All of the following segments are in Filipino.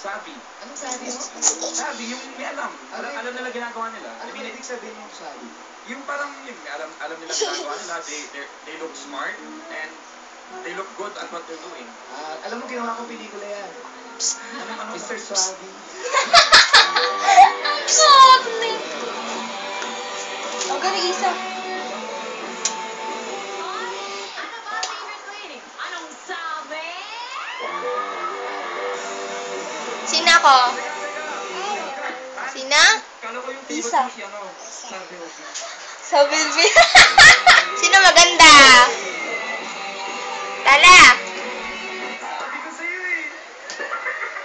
Sabi. Anong sabi mo? Sabi, yung may alam. Alam nila ginagawa nila. Ano ba ibig sabihin ng sabi? Yung parang yun, alam nila ginagawa nila. They look smart and they look good at what they're doing. Alam mo, ginawa ko pelikula yan. Mr. Swabi. Sabi! Ang galing isa. Ano ba favorite lady? Anong sabi? Sina ko? Sina? Kala ko yung Isa. favorite mo si ano, sabi mo. Sabi mo. Sino maganda? Lala. Sabi ko sa'yo eh.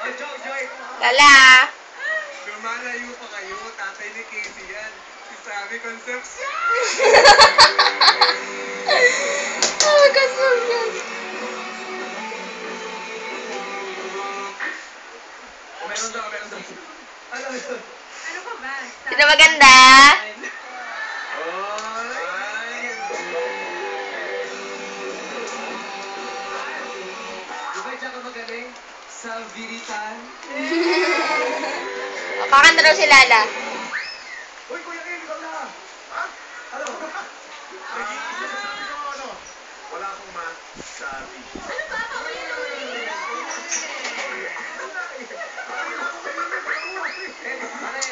Oh, Joy. Lala. Lumalayo pa kayo, tatay ni Casey yan. Si Sabi Concepcion. Oh, Concepcion. Meron daw. Ano yun? Ano pa ba? Sino maganda? Di ba dyan ka magaling? Sa Viritan? O, kakanta daw si Lala. Uy, Kuya Kim, ikaw na. Ha? Ano? Sabi ko ano? Wala akong masabi. Ano ba? Pakuya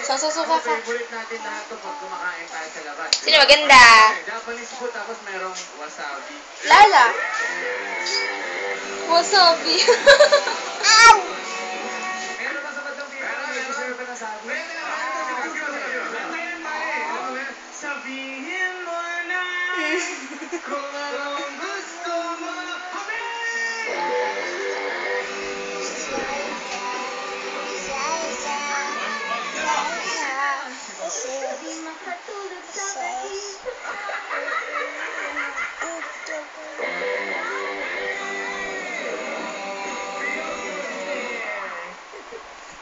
Sasusuka ka. Favorite natin lahat to pag kumakain tayo sa labas. Sino maganda? Japanese food tapos merong wasabi. Lala. Wasabi. Ow! Meron ba sa Badang Pilipinas? May deserve na sabi? Sabihin mo na kung anong gusto mo. Di makatulog sa kahit.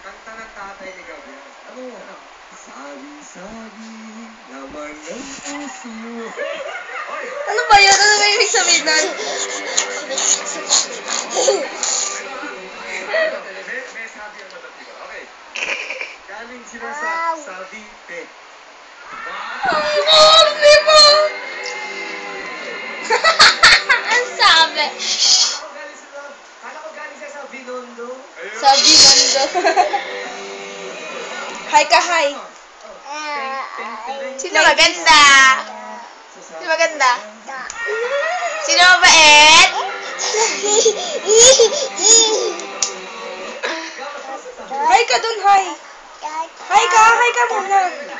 Kanta ng tatay ni Gabriel. Ano? Sabi naman ng puso. Oy! Ano ba yun? Ano ba ibig sabihin nun? May sabi ang madam, diba? Okay. Galing sila sa Savite. Sabi mo! Ang sabi. Kala ko galing siya sa Binondo. Sabi nando. Hi ka, hi. Sino maganda? Sino maganda? Sino mabait? Hi ka dun, hi. Hi ka muna. Ano?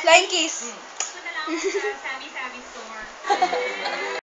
Flying kiss. Ito na lang ako sa Sabi Store.